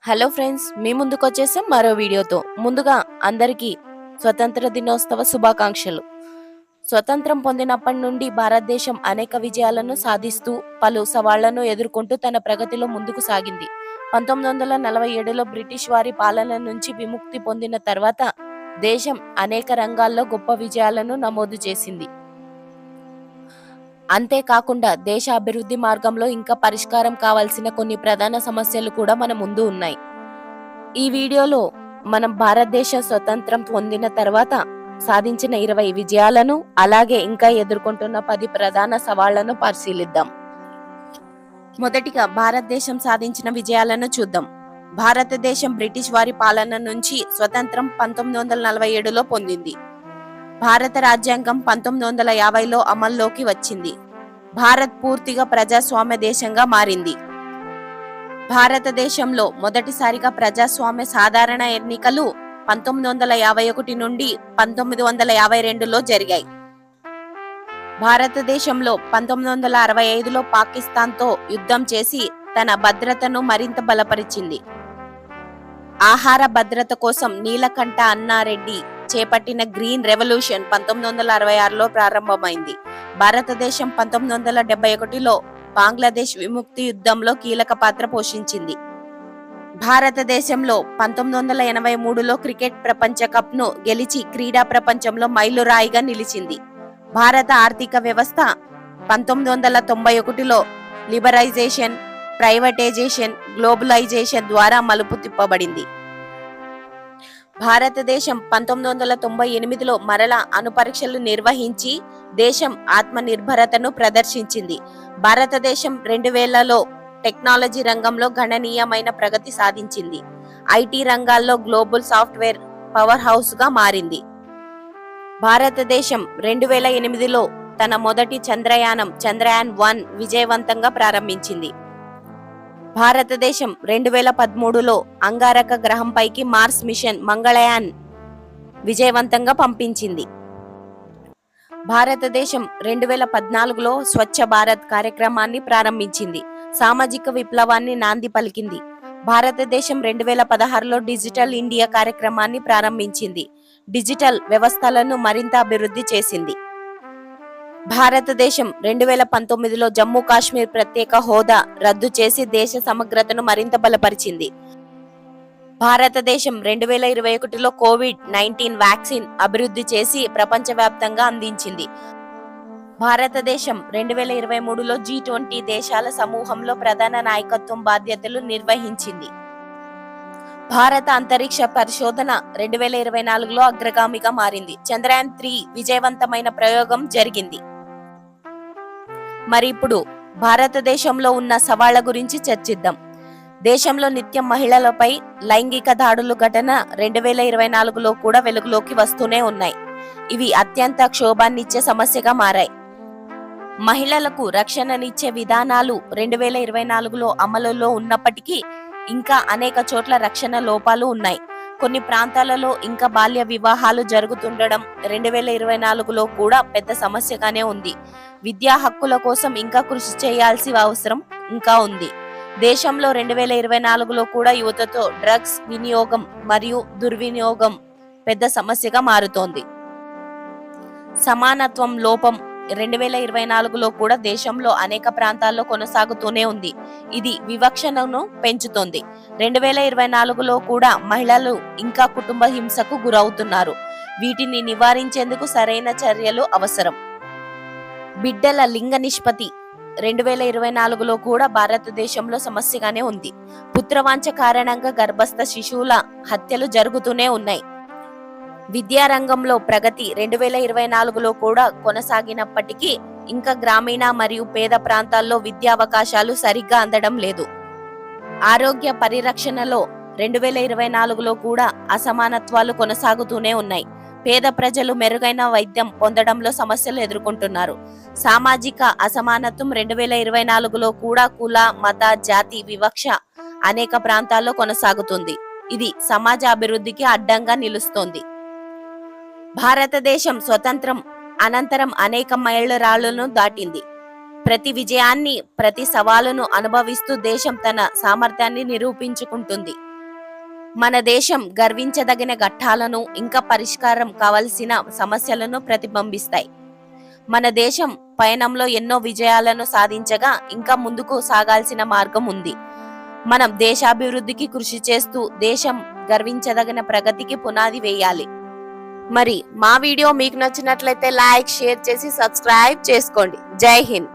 Hello friends, మీ ముందుకు వచ్చేసాం మరో వీడియోతో. ముందుగా అందరికీ స్వతంత్ర దినోత్సవ శుభాకాంక్షలు. స్వతంత్రం పొందినప్పటి నుండి భారతదేశం అనేక విజయాలను సాధిస్తూ పలు సవాళ్లను ఎదుర్కొంటూ తన ప్రగతిలో ముందుకు సాగింది. 1947లో బ్రిటిష్ వారి పాలన నుంచి విముక్తి పొందిన తర్వాత దేశం అనేక రంగాల్లో గొప్ప విజయాలను నమోదు చేసింది. అంతేకాకుండా దేశ అభివృద్ధి మార్గంలో ఇంకా పరిష్కారం కావాల్సిన కొన్ని ప్రధాన సమస్యలు కూడా మన ముందు ఉన్నాయి. ఈ వీడియోలో మనం భారతదేశ స్వతంత్రం పొందిన తర్వాత సాధించిన 20 విజయాలను, అలాగే ఇంకా ఎదుర్కొంటున్న 10 ప్రధాన సవాళ్లను పరిశీలిద్దాం. మొదటిగా భారతదేశం సాధించిన విజయాలను చూద్దాం. భారతదేశం బ్రిటిష్ వారి పాలన నుంచి స్వతంత్రం 1947లో పొందింది. భారత రాజ్యాంగం 1950లో అమల్లోకి వచ్చింది. భారత్ పూర్తిగా ప్రజాస్వామ్య దేశంగా మారింది. భారతదేశంలో మొదటిసారిగా ప్రజాస్వామ్య సాధారణ ఎన్నికలు 1951 నుండి 1952లో జరిగాయి. భారతదేశంలో 1965లో పాకిస్తాన్తో యుద్ధం చేసి తన భద్రతను మరింత బలపరిచింది. ఆహార భద్రత కోసం నీలకంఠ అన్నారెడ్డి చేపట్టిన గ్రీన్ రెవల్యూషన్ 1966లో ప్రారంభమైంది. భారతదేశం 1971లో బంగ్లాదేశ్ విముక్తి యుద్ధంలో కీలక పాత్ర పోషించింది. భారతదేశంలో 1983లో క్రికెట్ ప్రపంచ కప్ ను గెలిచి క్రీడా ప్రపంచంలో మైలురాయిగా నిలిచింది. భారత ఆర్థిక వ్యవస్థ 1991లో లిబరైజేషన్, ప్రైవేటైజేషన్, గ్లోబలైజేషన్ ద్వారా మలుపు తిప్పబడింది. భారతదేశం 1998లో మరలా అణుపరీక్షలు నిర్వహించి దేశం ఆత్మనిర్భరతను ప్రదర్శించింది. భారతదేశం 2000లో టెక్నాలజీ రంగంలో గణనీయమైన ప్రగతి సాధించింది. ఐటీ రంగాల్లో గ్లోబల్ సాఫ్ట్వేర్ పవర్ హౌస్ గా మారింది. భారతదేశం 2008లో తన మొదటి చంద్రయాన్-1 విజయవంతంగా ప్రారంభించింది. భారతదేశం 2013లో అంగారక గ్రహంపైకి మార్స్ మిషన్ మంగళయాన్ విజయవంతంగా పంపించింది. భారతదేశం 2014లో స్వచ్ఛ భారత్ కార్యక్రమాన్ని ప్రారంభించింది. సామాజిక విప్లవాన్ని నాంది పలికింది. భారతదేశం 2016లో డిజిటల్ ఇండియా కార్యక్రమాన్ని ప్రారంభించింది. డిజిటల్ వ్యవస్థలను మరింత అభివృద్ధి చేసింది. భారతదేశం 2019లో జమ్మూ కాశ్మీర్ ప్రత్యేక హోదా రద్దు చేసి దేశ సమగ్రతను మరింత బలపరిచింది. భారతదేశం 2021లో కోవిడ్-19 వ్యాక్సిన్ అభివృద్ధి చేసి ప్రపంచవ్యాప్తంగా అందించింది. భారతదేశం 2023లో G20 దేశాల సమూహంలో ప్రధాన నాయకత్వం బాధ్యతలు నిర్వహించింది. భారత అంతరిక్ష పరిశోధన 2024లో అగ్రగామిగా మారింది. చంద్రయాన్-3 విజయవంతమైన ప్రయోగం జరిగింది. మరి ఇప్పుడు భారతదేశంలో ఉన్న సవాళ్ల గురించి చర్చిద్దాం. దేశంలో నిత్యం మహిళలపై లైంగిక దాడులు ఘటన 2024లో కూడా వెలుగులోకి వస్తూనే ఉన్నాయి. ఇవి అత్యంత క్షోభాన్నిచ్చే సమస్యగా మారాయి. మహిళలకు రక్షణనిచ్చే విధానాలు 2024లో అమలులో ఉన్నప్పటికీ ఇంకా అనేక చోట్ల రక్షణ లోపాలు ఉన్నాయి. కొన్ని ప్రాంతాలలో ఇంకా బాల్య వివాహాలు జరుగుతుండడం 2024లో కూడా పెద్ద సమస్యగానే ఉంది. విద్యా హక్కుల కోసం ఇంకా కృషి చేయాల్సిన అవసరం ఇంకా ఉంది. దేశంలో 2024లో కూడా యువతతో డ్రగ్స్ వినియోగం మరియు దుర్వినియోగం పెద్ద సమస్యగా మారుతోంది. సమానత్వం లోపం 2024లో కూడా దేశంలో అనేక ప్రాంతాల్లో కొనసాగుతూనే ఉంది. ఇది వివక్షను పెంచుతోంది. 2024లో కూడా మహిళలు ఇంకా కుటుంబ హింసకు గురవుతున్నారు. వీటిని నివారించేందుకు సరైన చర్యలు అవసరం. బిడ్డల లింగ నిష్పత్తి 2024లో కూడా భారతదేశంలో సమస్యగానే ఉంది. పుత్రవాంఛ కారణంగా గర్భస్థ శిశువుల హత్యలు జరుగుతూనే ఉన్నాయి. విద్యారంగంలో ప్రగతి 2024లో కూడా కొనసాగినప్పటికీ ఇంకా గ్రామీణ మరియు పేద ప్రాంతాల్లో విద్యా అవకాశాలు సరిగ్గా అందడం లేదు. ఆరోగ్య పరిరక్షణలో 2024లో కూడా అసమానత్వాలు కొనసాగుతూనే ఉన్నాయి. పేద ప్రజలు మెరుగైన వైద్యం పొందడంలో సమస్యలు ఎదుర్కొంటున్నారు. సామాజిక అసమానత్వం 2024లో కూడా కుల, మత, జాతి వివక్ష అనేక ప్రాంతాల్లో కొనసాగుతుంది. ఇది సమాజ అభివృద్ధికి అడ్డంగా నిలుస్తోంది. భారతదేశం స్వతంత్రం అనంతరం అనేక మైలురాళ్లను దాటింది. ప్రతి విజయాన్ని, ప్రతి సవాలును అనుభవిస్తూ దేశం తన సామర్థ్యాన్ని నిరూపించుకుంటుంది. మన దేశం గర్వించదగిన ఘట్టాలను ఇంకా పరిష్కారం కావలసిన సమస్యలను ప్రతిబింబిస్తాయి. మన దేశం పయనంలో ఎన్నో విజయాలను సాధించగా ఇంకా ముందుకు సాగాల్సిన మార్గం ఉంది. మనం దేశాభివృద్ధికి కృషి చేస్తూ దేశం గర్వించదగిన ప్రగతికి పునాది వేయాలి. మరి మా వీడియో మీకు నచ్చినట్లయితే లైక్, షేర్ చేసి సబ్స్క్రైబ్ చేసుకోండి. జై హింద్.